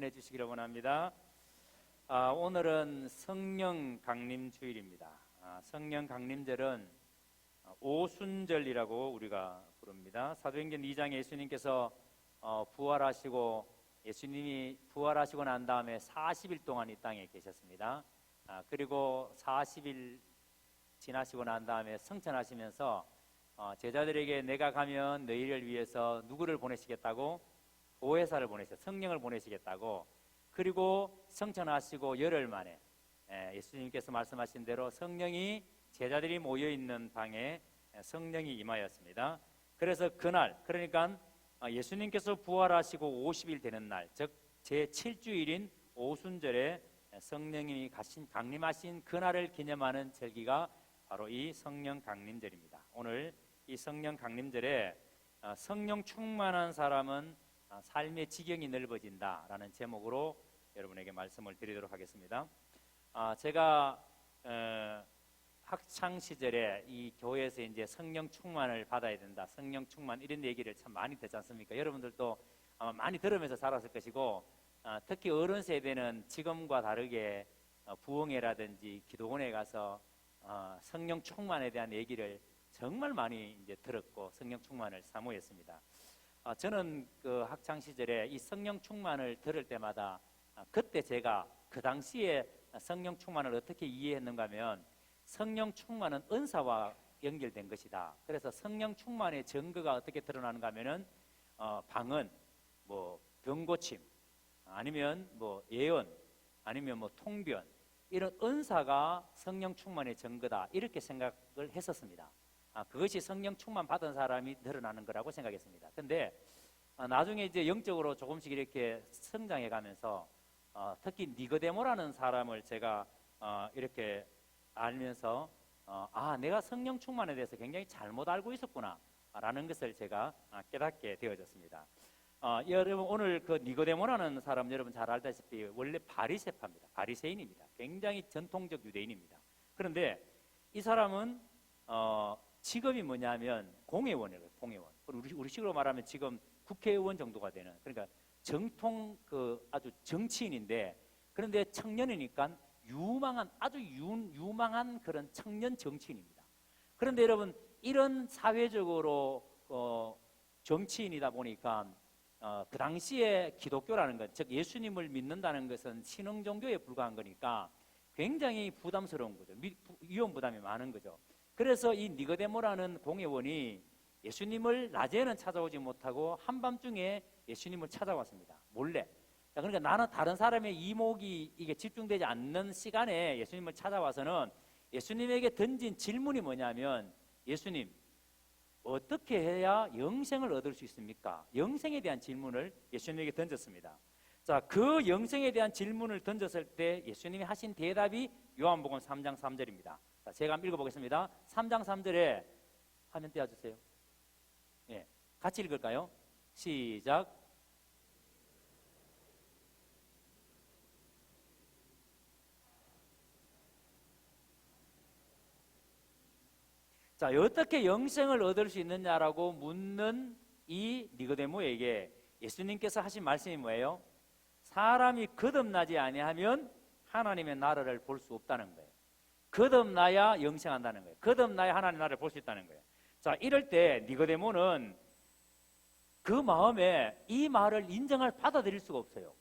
응원해 주시기를 원합니다. 오늘은 성령 강림 주일입니다. 성령 강림절은 오순절이라고 우리가 부릅니다. 사도행전 2장에 예수님께서 부활하시고 예수님이 부활하시고 난 다음에 40일 동안 이 땅에 계셨습니다. 그리고 40일 지나시고 난 다음에 승천하시면서 제자들에게 내가 가면 너희를 위해서 누구를 보내시겠다고? 보혜사를 성령을 보내시겠다고. 그리고 승천하시고 열흘 만에 예수님께서 말씀하신 대로 성령이 제자들이 모여있는 방에 성령이 임하였습니다. 그래서 그날, 그러니까 예수님께서 부활하시고 50일 되는 날, 즉 제7주일인 오순절에 성령이 강림하신 그날을 기념하는 절기가 바로 이 성령 강림절입니다. 오늘 이 성령 강림절에 성령 충만한 사람은 삶의 지경이 넓어진다라는 제목으로 여러분에게 말씀을 드리도록 하겠습니다. 제가 학창 시절에 이 교회에서 이제 성령 충만을 받아야 된다, 성령 충만 이런 얘기를 참 많이 듣지 않습니까? 여러분들도 아마 많이 들으면서 자랐을 것이고, 특히 어른 세대는 지금과 다르게 부흥회라든지 기도원에 가서 성령 충만에 대한 얘기를 정말 많이 이제 들었고 성령 충만을 사모했습니다. 저는 그 학창 시절에 이 성령 충만을 들을 때마다 그때 제가 그 당시에 성령 충만을 어떻게 이해했는가 하면 성령 충만은 은사와 연결된 것이다. 그래서 성령 충만의 증거가 어떻게 드러나는가 하면은 방언, 뭐 병고침, 아니면 뭐 예언, 아니면 뭐 통변, 이런 은사가 성령 충만의 증거다, 이렇게 생각을 했었습니다. 그것이 성령 충만 받은 사람이 드러나는 거라고 생각했습니다. 근데 나중에 이제 영적으로 조금씩 이렇게 성장해 가면서 특히 니고데모라는 사람을 제가 이렇게 알면서 내가 성령 충만에 대해서 굉장히 잘못 알고 있었구나 라는 것을 제가 깨닫게 되어졌습니다. 여러분, 오늘 그 니고데모라는 사람 여러분 잘 알다시피 원래 바리새파입니다. 바리새인입니다. 굉장히 전통적 유대인입니다. 그런데 이 사람은 직업이 뭐냐면 공회원이에요. 공회원. 우리식으로 말하면 지금 국회의원 정도가 되는, 그러니까 정통 그 아주 정치인인데, 그런데 청년이니까 아주 유망한 그런 청년 정치인입니다. 그런데 여러분, 이런 사회적으로 정치인이다 보니까 그 당시에 기독교라는 것, 즉 예수님을 믿는다는 것은 신흥 종교에 불과한 거니까 굉장히 부담스러운 거죠. 위험 부담이 많은 거죠. 그래서 이 니고데모라는 공회원이 예수님을 낮에는 찾아오지 못하고 한밤중에 예수님을 찾아왔습니다. 몰래. 그러니까 나는 다른 사람의 이목이 이게 집중되지 않는 시간에 예수님을 찾아와서는 예수님에게 던진 질문이 뭐냐면, 예수님, 어떻게 해야 영생을 얻을 수 있습니까? 영생에 대한 질문을 예수님에게 던졌습니다. 자, 그 영생에 대한 질문을 던졌을 때 예수님이 하신 대답이 요한복음 3장 3절입니다. 자, 제가 한번 읽어보겠습니다. 3장 3절에 화면 띄워주세요. 예, 같이 읽을까요? 시작. 자, 어떻게 영생을 얻을 수 있느냐라고 묻는 이 니고데모에게 예수님께서 하신 말씀이 뭐예요? 사람이 거듭나지 아니하면 하나님의 나라를 볼 수 없다는 거예요. 거듭나야 영생한다는 거예요. 거듭나야 하나님의 나라를 볼 수 있다는 거예요. 자, 이럴 때 니고데모는 그 마음에 이 말을 받아들일 수가 없어요.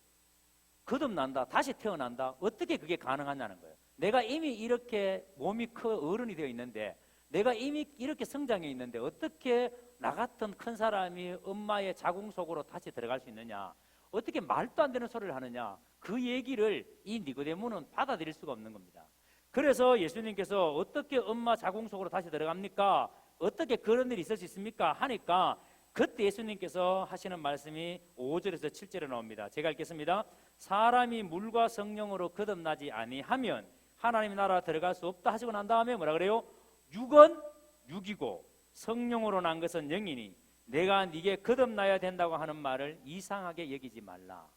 거듭난다, 다시 태어난다, 어떻게 그게 가능하냐는 거예요. 내가 이미 이렇게 몸이 어른이 되어 있는데, 내가 이미 이렇게 성장해 있는데 어떻게 나 같은 큰 사람이 엄마의 자궁 속으로 다시 들어갈 수 있느냐, 어떻게 말도 안 되는 소리를 하느냐, 그 얘기를 이 니고데모는 받아들일 수가 없는 겁니다. 그래서 예수님께서 어떻게 엄마 자궁 속으로 다시 들어갑니까? 어떻게 그런 일이 있을 수 있습니까? 하니까 그때 예수님께서 하시는 말씀이 5절에서 7절에 나옵니다. 제가 읽겠습니다. 사람이 물과 성령으로 거듭나지 아니하면 하나님 나라 들어갈 수 없다 하시고 난 다음에 뭐라 그래요? 육은 육이고 성령으로 난 것은 영이니 내가 네게 거듭나야 된다고 하는 말을 이상하게 여기지 말라.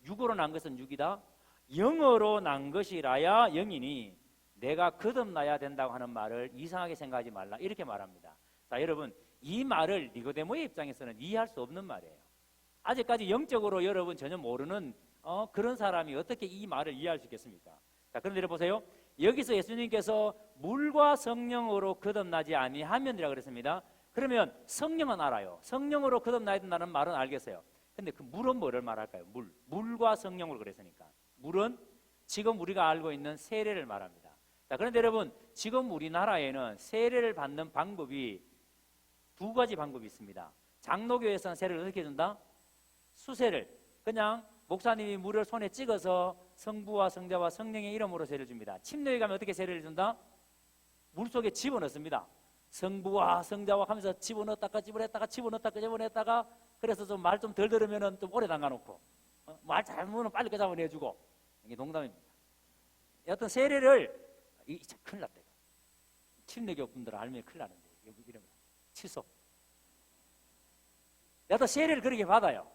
육으로 난 것은 육이다, 영으로 난 것이라야 영이니 내가 거듭나야 된다고 하는 말을 이상하게 생각하지 말라, 이렇게 말합니다. 자, 여러분, 이 말을 니고데모의 입장에서는 이해할 수 없는 말이에요. 아직까지 영적으로 여러분 전혀 모르는 그런 사람이 어떻게 이 말을 이해할 수 있겠습니까? 자, 그런데 보세요. 여기서 예수님께서 물과 성령으로 거듭나지 아니하면이라고 그랬습니다. 그러면 성령은 알아요. 성령으로 거듭나야 된다는 말은 알겠어요. 근데 그 물은 뭐를 말할까요? 물과 성령으로 그랬으니까. 물은 지금 우리가 알고 있는 세례를 말합니다. 자, 그런데 여러분, 지금 우리나라에는 세례를 받는 방법이 두 가지 방법이 있습니다. 장로교에서는 세례를 어떻게 준다? 수세를. 그냥 목사님이 물을 손에 찍어서 성부와 성자와 성령의 이름으로 세례를 줍니다. 침례에 가면 어떻게 세례를 준다? 물 속에 집어넣습니다. 성부와 성자와 하면서 집어넣었다가 집어넣었다가 그래서 좀 말 좀 덜 들으면 좀 오래 담가놓고 말 잘하면 빨리 끄잡아내주고. 이게 농담입니다. 여하튼 세례를 큰일 났다. 침례교 분들 알면 큰일 나는데 이러면 취소. 여하튼 세례를 그렇게 받아요.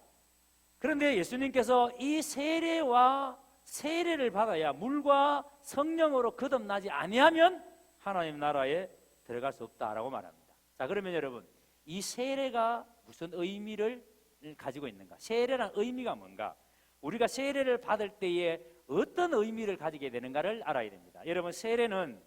그런데 예수님께서 이 세례를 받아야 물과 성령으로 거듭나지 아니하면 하나님 나라에 들어갈 수 없다라고 말합니다. 자, 그러면 여러분, 이 세례가 무슨 의미를 가지고 있는가? 세례란 의미가 뭔가? 우리가 세례를 받을 때에 어떤 의미를 가지게 되는가를 알아야 됩니다. 여러분, 세례는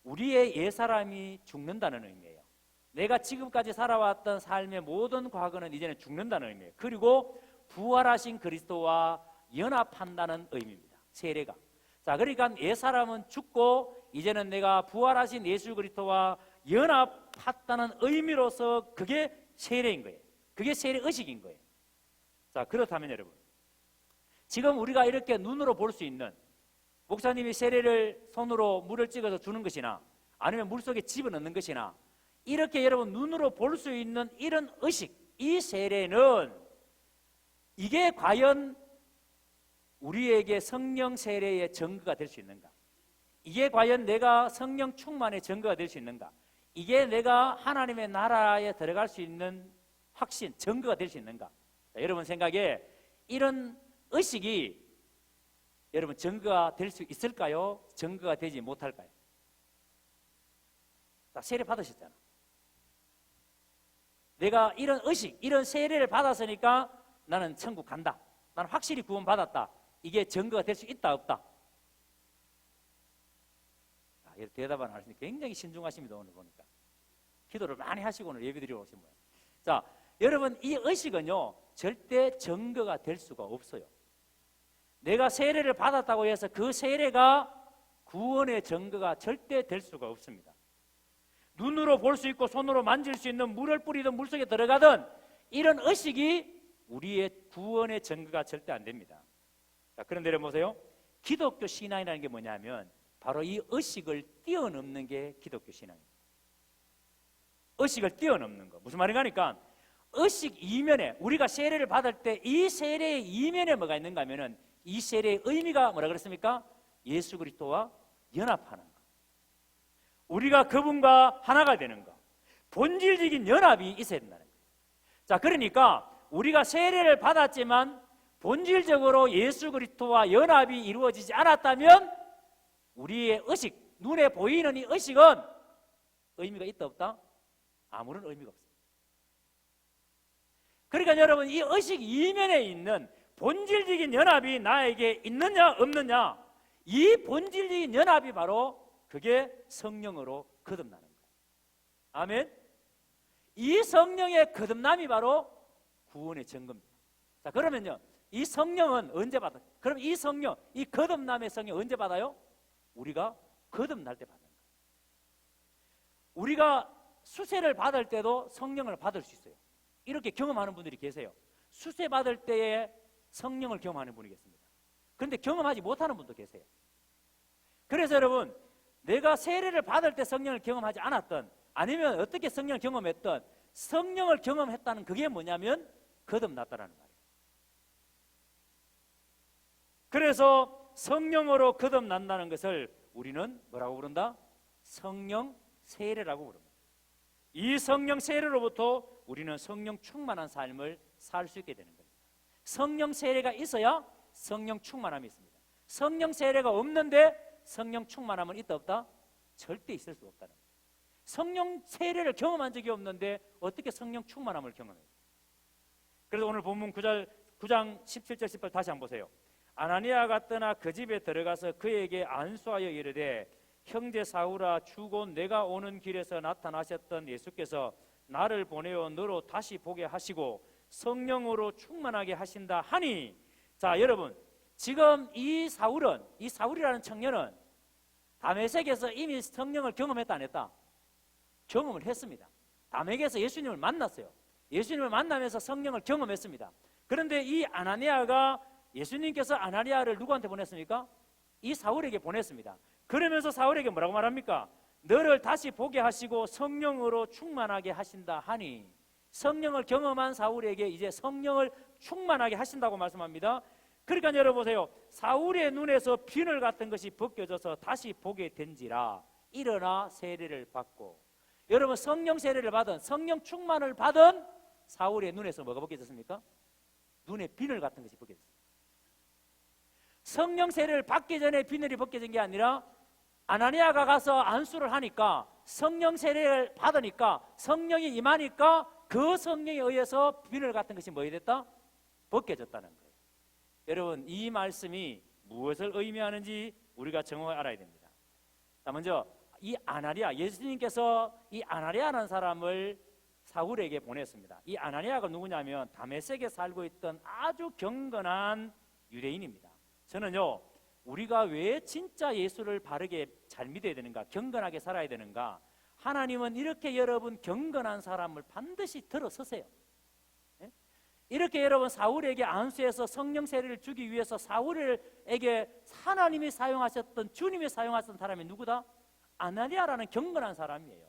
우리의 옛사람이 죽는다는 의미예요. 내가 지금까지 살아왔던 삶의 모든 과거는 이제는 죽는다는 의미예요. 그리고 부활하신 그리스도와 연합한다는 의미입니다. 세례가. 자, 그러니까 옛사람은 죽고 이제는 내가 부활하신 예수 그리스도와 연합했다는 의미로서 그게 세례인 거예요. 그게 세례 의식인 거예요. 자, 그렇다면 여러분, 지금 우리가 이렇게 눈으로 볼 수 있는 목사님이 세례를 손으로 물을 찍어서 주는 것이나 아니면 물속에 집어넣는 것이나 이렇게 여러분 눈으로 볼 수 있는 이런 의식, 이 세례는 이게 과연 우리에게 성령 세례의 증거가 될 수 있는가? 이게 과연 내가 성령 충만의 증거가 될 수 있는가? 이게 내가 하나님의 나라에 들어갈 수 있는 확신, 증거가 될 수 있는가? 자, 여러분 생각에 이런 의식이 여러분 증거가 될 수 있을까요? 증거가 되지 못할까요? 자, 세례 받으셨잖아. 내가 이런 의식, 이런 세례를 받았으니까 나는 천국 간다. 나는 확실히 구원받았다. 이게 증거가 될 수 있다, 없다? 자, 대답 안 하시니 굉장히 신중하십니다, 오늘 보니까. 기도를 많이 하시고 오늘 예배 드리러 오신 거예요. 자, 여러분, 이 의식은요, 절대 증거가 될 수가 없어요. 내가 세례를 받았다고 해서 그 세례가 구원의 증거가 절대 될 수가 없습니다. 눈으로 볼 수 있고 손으로 만질 수 있는 물을 뿌리든 물속에 들어가든 이런 의식이 우리의 구원의 증거가 절대 안 됩니다. 자, 그런데 여러분 보세요. 기독교 신앙이라는 게 뭐냐면 바로 이 의식을 뛰어넘는 게 기독교 신앙입니다. 의식을 뛰어넘는 거. 무슨 말인가 하니까 의식 이면에 우리가 세례를 받을 때 이 세례의 이면에 뭐가 있는가 하면은 이 세례의 의미가 뭐라 그랬습니까? 예수 그리스도와 연합하는 거. 우리가 그분과 하나가 되는 거. 본질적인 연합이 있어야 된다는 거예요. 자, 그러니까 우리가 세례를 받았지만 본질적으로 예수 그리스도와 연합이 이루어지지 않았다면 우리의 의식, 눈에 보이는 이 의식은 의미가 있다 없다? 아무런 의미가 없습니다. 그러니까 여러분, 이 의식 이면에 있는 본질적인 연합이 나에게 있느냐 없느냐, 이 본질적인 연합이 바로 그게 성령으로 거듭나는 거예요. 아멘. 이 성령의 거듭남이 바로 구원의 증거입니다. 자, 그러면요, 이 성령은 언제 받아요? 그럼 이 성령, 이 거듭남의 성령 언제 받아요? 우리가 거듭날 때 받는 거예요. 우리가 수세를 받을 때도 성령을 받을 수 있어요. 이렇게 경험하는 분들이 계세요. 수세 받을 때에 성령을 경험하는 분이 계십니다. 그런데 경험하지 못하는 분도 계세요. 그래서 여러분, 내가 세례를 받을 때 성령을 경험하지 않았던, 아니면 어떻게 성령을 경험했던, 성령을 경험했다는 그게 뭐냐면 거듭났다라는 말이에요. 그래서 성령으로 거듭난다는 것을 우리는 뭐라고 부른다? 성령 세례라고 부릅니다. 이 성령 세례로부터 우리는 성령 충만한 삶을 살 수 있게 되는 겁니다. 성령 세례가 있어야 성령 충만함이 있습니다. 성령 세례가 없는데 성령 충만함은 있다 없다? 절대 있을 수 없다는 거예요. 성령 세례를 경험한 적이 없는데 어떻게 성령 충만함을 경험해요? 그래서 오늘 본문 9장 17절 18절 다시 한번 보세요. 아나니아가 떠나 그 집에 들어가서 그에게 안수하여 이르되 형제 사울아, 주곧 내가 오는 길에서 나타나셨던 예수께서 나를 보내어 너로 다시 보게 하시고 성령으로 충만하게 하신다 하니. 자, 여러분, 지금 이 사울이라는 청년은 다메섹에서 이미 성령을 경험했다 안 했다? 경험을 했습니다. 다메섹에서 예수님을 만났어요. 예수님을 만나면서 성령을 경험했습니다. 그런데 이 아나니아가, 예수님께서 아나니아를 누구한테 보냈습니까? 이 사울에게 보냈습니다. 그러면서 사울에게 뭐라고 말합니까? 너를 다시 보게 하시고 성령으로 충만하게 하신다 하니. 성령을 경험한 사울에게 이제 성령을 충만하게 하신다고 말씀합니다. 그러니까 여러분 보세요. 사울의 눈에서 비늘 같은 것이 벗겨져서 다시 보게 된지라 일어나 세례를 받고. 여러분, 성령 세례를 받은, 성령 충만을 받은 사울의 눈에서 뭐가 벗겨졌습니까? 눈에 비늘 같은 것이 벗겨졌습니다. 성령 세례를 받기 전에 비늘이 벗겨진 게 아니라 아나니아가 가서 안수를 하니까, 성령 세례를 받으니까, 성령이 임하니까 그 성령에 의해서 비늘 같은 것이 뭐가 됐다? 벗겨졌다는 거예요. 여러분, 이 말씀이 무엇을 의미하는지 우리가 정확히 알아야 됩니다. 자, 먼저 이 아나니아, 예수님께서 이 아나니아라는 사람을 사울에게 보냈습니다. 이 아나니아가 누구냐면 다메섹에 살고 있던 아주 경건한 유대인입니다. 저는요, 우리가 왜 진짜 예수를 바르게 잘 믿어야 되는가, 경건하게 살아야 되는가, 하나님은 이렇게 여러분 경건한 사람을 반드시 들어서세요. 예? 이렇게 여러분 사울에게 안수해서 성령 세례를 주기 위해서 사울에게 하나님이 사용하셨던, 주님이 사용하셨던 사람이 누구다? 아나니아라는 경건한 사람이에요.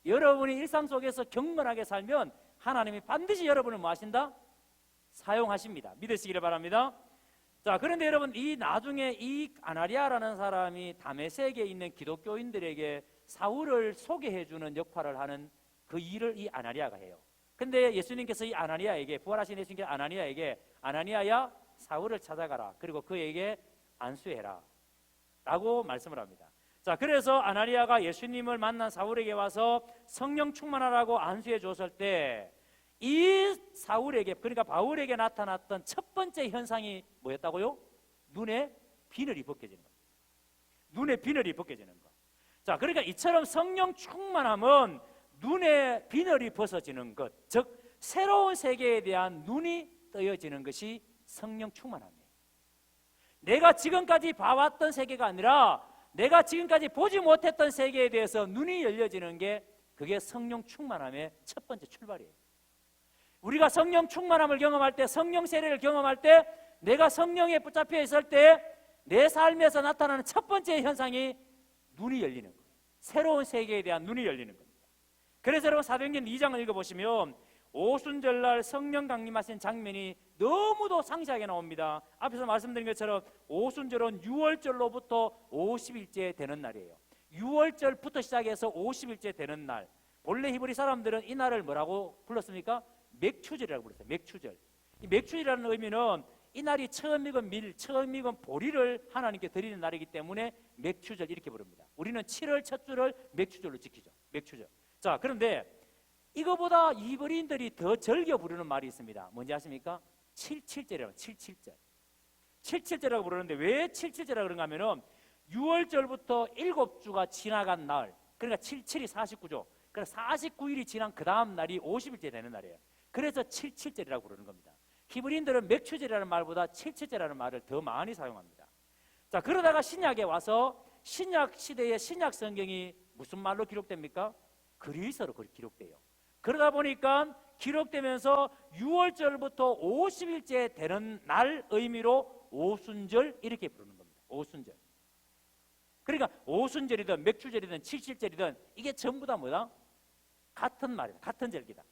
여러분이 일상 속에서 경건하게 살면 하나님이 반드시 여러분을 뭐 하신다? 사용하십니다. 믿으시기를 바랍니다. 자, 그런데 여러분, 이 나중에 이 아나니아라는 사람이 다메섹에 있는 기독교인들에게 사울을 소개해주는 역할을 하는 그 일을 이 아나니아가 해요. 근데 예수님께서 이 아나니아에게, 부활하신 예수님께서 아나니아에게, 아나니아야 사울을 찾아가라, 그리고 그에게 안수해라 라고 말씀을 합니다. 자, 그래서 아나니아가 예수님을 만난 사울에게 와서 성령 충만하라고 안수해 줬을 때 이 사울에게, 그러니까 바울에게 나타났던 첫 번째 현상이 뭐였다고요? 눈에 비늘이 벗겨지는 것. 눈에 비늘이 벗겨지는 것. 자, 그러니까 이처럼 성령 충만함은 눈에 비늘이 벗어지는 것, 즉 새로운 세계에 대한 눈이 떠여지는 것이 성령 충만함이에요. 내가 지금까지 봐왔던 세계가 아니라 내가 지금까지 보지 못했던 세계에 대해서 눈이 열려지는 게, 그게 성령 충만함의 첫 번째 출발이에요. 우리가 성령 충만함을 경험할 때, 성령 세례를 경험할 때, 내가 성령에 붙잡혀 있을 때 내 삶에서 나타나는 첫 번째 현상이 눈이 열리는 거예요. 새로운 세계에 대한 눈이 열리는 겁니다. 그래서 여러분 사도행전 2장을 읽어보시면 오순절날 성령 강림하신 장면이 너무도 상세하게 나옵니다. 앞에서 말씀드린 것처럼 오순절은 6월절로부터 50일째 되는 날이에요. 6월절부터 시작해서 50일째 되는 날. 본래 히브리 사람들은 이 날을 뭐라고 불렀습니까? 맥추절이라고 불렀어요. 맥추절. 이 맥추절이라는 의미는 이 날이 처음 익은 밀, 처음 익은 보리를 하나님께 드리는 날이기 때문에 맥추절 이렇게 부릅니다. 우리는 7월 첫 주를 맥추절로 지키죠. 맥추절. 자, 그런데 이거보다 히브리인들이 더 즐겨 부르는 말이 있습니다. 뭔지 아십니까? 77절이라고. 77절. 77절이라고 부르는데 왜 77절이라고 그런가 하면은 6월절부터 7주가 지나간 날, 그러니까 77이 49죠. 그러니까 49일이 지난 그 다음 날이 50일째 되는 날이에요. 그래서 77절이라고 부르는 겁니다. 히브리인들은 맥추절이라는 말보다 77절이라는 말을 더 많이 사용합니다. 자, 그러다가 신약에 와서 신약 시대의 신약 성경이 무슨 말로 기록됩니까? 그리스어로 기록돼요. 그러다 보니까 기록되면서 6월절부터 50일째 되는 날 의미로 오순절 이렇게 부르는 겁니다. 오순절. 그러니까 오순절이든 맥추절이든 77절이든 이게 전부 다 뭐다? 같은 말이다. 같은 절기다.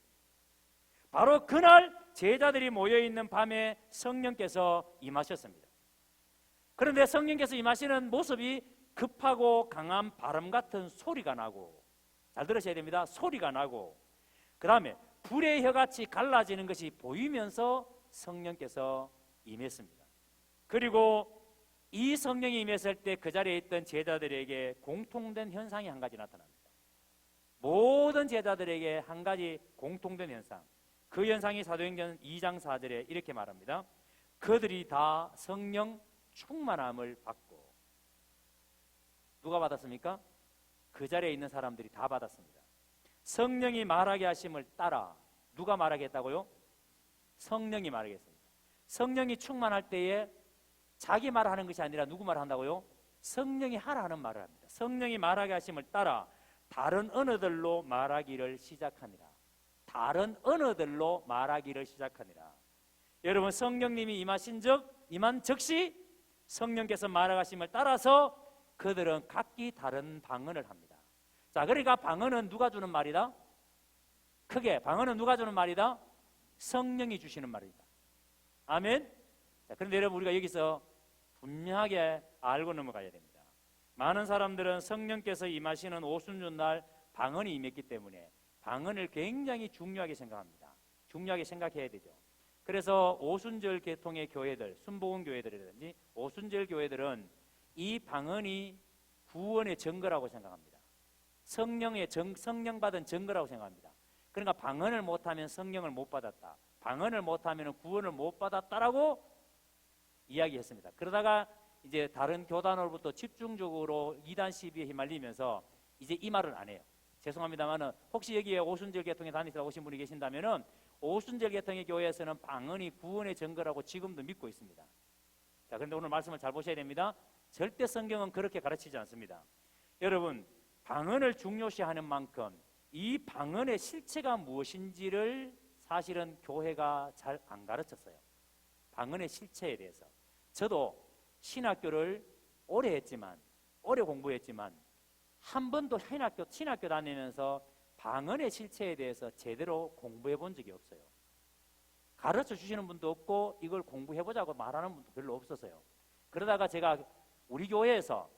바로 그날 제자들이 모여있는 밤에 성령께서 임하셨습니다. 그런데 성령께서 임하시는 모습이 급하고 강한 바람 같은 소리가 나고, 잘 들으셔야 됩니다. 소리가 나고, 그 다음에 불의 혀같이 갈라지는 것이 보이면서 성령께서 임했습니다. 그리고 이 성령이 임했을 때 그 자리에 있던 제자들에게 공통된 현상이 한 가지 나타납니다. 모든 제자들에게 한 가지 공통된 현상, 그 현상이 사도행전 2장 4절에 이렇게 말합니다. 그들이 다 성령 충만함을 받고, 누가 받았습니까? 그 자리에 있는 사람들이 다 받았습니다. 성령이 말하게 하심을 따라, 누가 말하게 했다고요? 성령이 말하게 했습니다. 성령이 충만할 때에 자기 말하는 것이 아니라 누구 말한다고요? 성령이 하라 하는 말을 합니다. 성령이 말하게 하심을 따라 다른 언어들로 말하기를 시작하니라. 다른 언어들로 말하기를 시작하니라. 여러분, 성령님이 임한 즉시 성령께서 말하심을 따라서 그들은 각기 다른 방언을 합니다. 자, 그러니까 방언은 누가 주는 말이다? 크게, 방언은 누가 주는 말이다? 성령이 주시는 말이다. 아멘. 자, 그런데 여러분, 우리가 여기서 분명하게 알고 넘어가야 됩니다. 많은 사람들은 성령께서 임하시는 오순절날 방언이 임했기 때문에 방언을 굉장히 중요하게 생각합니다. 중요하게 생각해야 되죠. 그래서 오순절 계통의 교회들, 순복음 교회들이라든지 오순절 교회들은 이 방언이 구원의 증거라고 생각합니다. 성령 받은 증거라고 생각합니다. 그러니까 방언을 못하면 성령을 못 받았다, 방언을 못하면 구원을 못 받았다라고 이야기했습니다. 그러다가 이제 다른 교단으로부터 집중적으로 이단 시비에 휘말리면서 이제 이 말을 안 해요. 죄송합니다만은 혹시 여기에 오순절 계통에 다니시다 오신 분이 계신다면은 오순절 계통의 교회에서는 방언이 구원의 증거라고 지금도 믿고 있습니다. 자, 그런데 오늘 말씀을 잘 보셔야 됩니다. 절대 성경은 그렇게 가르치지 않습니다. 여러분, 방언을 중요시하는 만큼 이 방언의 실체가 무엇인지를 사실은 교회가 잘 안 가르쳤어요. 방언의 실체에 대해서. 저도 신학교를 오래 공부했지만 한 번도 신학교 다니면서 방언의 실체에 대해서 제대로 공부해 본 적이 없어요. 가르쳐 주시는 분도 없고 이걸 공부해 보자고 말하는 분도 별로 없었어요. 그러다가 제가 우리 교회에서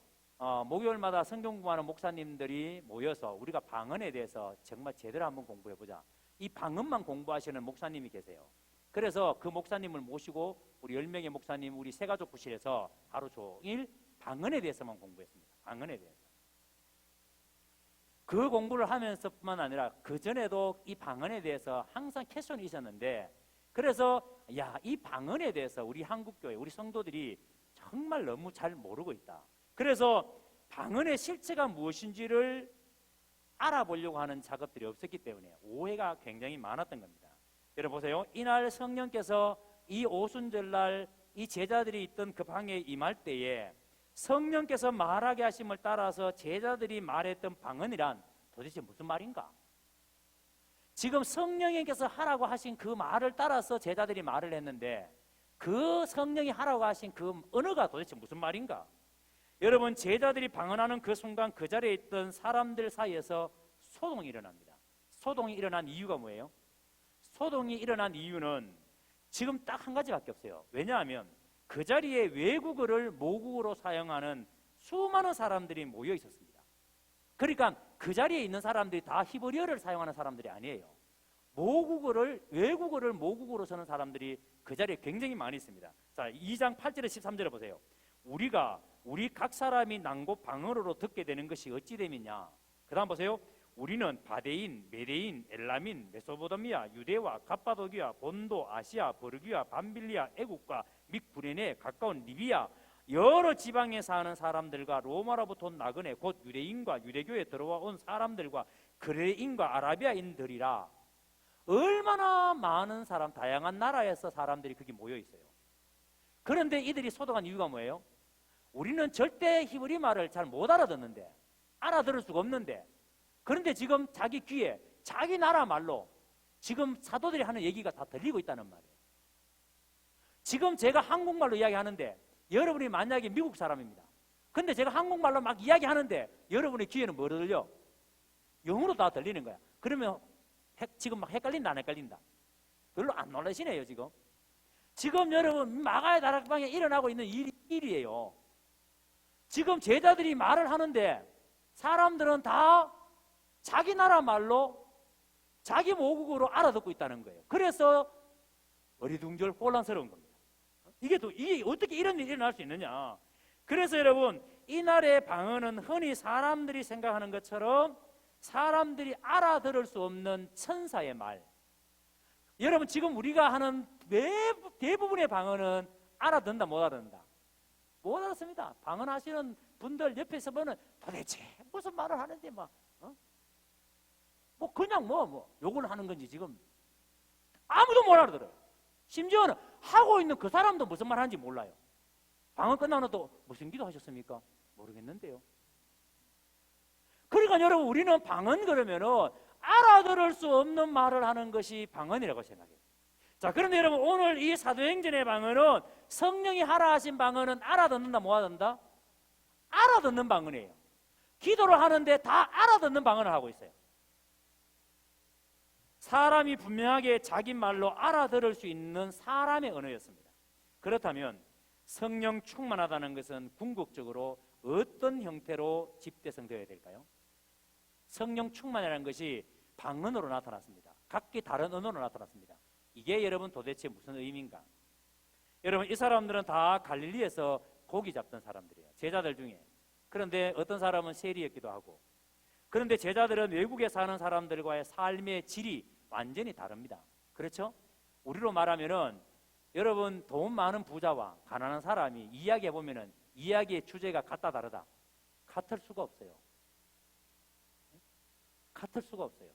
목요일마다 성경 공부하는 목사님들이 모여서 우리가 방언에 대해서 정말 제대로 한번 공부해 보자. 이 방언만 공부하시는 목사님이 계세요. 그래서 그 목사님을 모시고 우리 10명의 목사님, 우리 새가족 부실에서 하루 종일 방언에 대해서만 공부했습니다. 방언에 대해서. 그 공부를 하면서뿐만 아니라 그 전에도 이 방언에 대해서 항상 캐션이 있었는데, 그래서 이 방언에 대해서 우리 한국교회, 우리 성도들이 정말 너무 잘 모르고 있다. 그래서 방언의 실체가 무엇인지를 알아보려고 하는 작업들이 없었기 때문에 오해가 굉장히 많았던 겁니다. 여러분 보세요. 이날 성령께서 이 오순절날 이 제자들이 있던 그 방에 임할 때에 성령께서 말하게 하심을 따라서 제자들이 말했던 방언이란 도대체 무슨 말인가? 지금 성령님께서 하라고 하신 그 말을 따라서 제자들이 말을 했는데 그 성령이 하라고 하신 그 언어가 도대체 무슨 말인가? 여러분, 제자들이 방언하는 그 순간 그 자리에 있던 사람들 사이에서 소동이 일어납니다. 소동이 일어난 이유가 뭐예요? 소동이 일어난 이유는 지금 딱 한 가지밖에 없어요. 왜냐하면 그 자리에 외국어를 모국어로 사용하는 수많은 사람들이 모여 있었습니다. 그러니까 그 자리에 있는 사람들이 다 히브리어를 사용하는 사람들이 아니에요. 외국어를 모국어로 쓰는 사람들이 그 자리에 굉장히 많이 있습니다. 자, 2장 8절에 13절에 보세요. 우리 각 사람이 난곳 방언으로 듣게 되는 것이 어찌 됨이냐. 그 다음 보세요. 우리는 바데인, 메데인, 엘라민, 메소포타미아, 유대와 갑바도기아, 본도, 아시아, 버르기아, 밤빌리아, 애국과 믹 구레네, 가까운 리비아, 여러 지방에 사는 사람들과 로마로부터 온 나그네, 곧 유대인과 유대교에 들어와 온 사람들과 그레인과 아라비아인들이라. 얼마나 많은 사람, 다양한 나라에서 사람들이 거기 모여 있어요. 그런데 이들이 소동한 이유가 뭐예요? 우리는 절대 히브리 말을 잘 못 알아듣는데, 알아들을 수가 없는데, 그런데 지금 자기 귀에 자기 나라 말로 지금 사도들이 하는 얘기가 다 들리고 있다는 말이에요. 지금 제가 한국말로 이야기하는데 여러분이 만약에 미국 사람입니다. 근데 제가 한국말로 막 이야기하는데 여러분의 귀에는 뭐 들려? 영어로 다 들리는 거야. 그러면 지금 막 헷갈린다 안 헷갈린다? 별로 안 놀라시네요. 지금 여러분 마가의 다락방에 일어나고 있는 일이에요. 지금 제자들이 말을 하는데 사람들은 다 자기 나라 말로 자기 모국어로 알아듣고 있다는 거예요. 그래서 어리둥절 혼란스러운 겁니다. 이게 어떻게 이런 일이 일어날 수 있느냐. 그래서 여러분, 이날의 방언은 흔히 사람들이 생각하는 것처럼 사람들이 알아들을 수 없는 천사의 말, 여러분 지금 우리가 하는 대부분의 방언은 알아듣는다 못 알아듣는다? 못 알아듣습니다. 방언하시는 분들 옆에서 보면 도대체 무슨 말을 하는데 막 뭐 그냥 욕을 하는 건지 지금 아무도 못 알아들어요. 심지어는 하고 있는 그 사람도 무슨 말 하는지 몰라요. 방언 끝나고 또 무슨 기도 하셨습니까? 모르겠는데요. 그러니까 여러분 우리는 방언 그러면은 알아들을 수 없는 말을 하는 것이 방언이라고 생각해요. 자, 그런데 여러분 오늘 이 사도행전의 방언은 성령이 하라 하신 방언은 알아듣는다 못 알아듣는다? 알아듣는 방언이에요. 기도를 하는데 다 알아듣는 방언을 하고 있어요. 사람이 분명하게 자기 말로 알아들을 수 있는 사람의 언어였습니다. 그렇다면 성령 충만하다는 것은 궁극적으로 어떤 형태로 집대성되어야 될까요? 성령 충만이라는 것이 방언으로 나타났습니다. 각기 다른 언어로 나타났습니다. 이게 여러분 도대체 무슨 의미인가? 여러분 이 사람들은 다 갈릴리에서 고기 잡던 사람들이에요. 제자들 중에. 그런데 어떤 사람은 세리였기도 하고, 그런데 제자들은 외국에 사는 사람들과의 삶의 질이 완전히 다릅니다. 그렇죠? 우리로 말하면은 여러분 돈 많은 부자와 가난한 사람이 이야기해 보면은 이야기의 주제가 같다 다르다? 같을 수가 없어요. 같을 수가 없어요.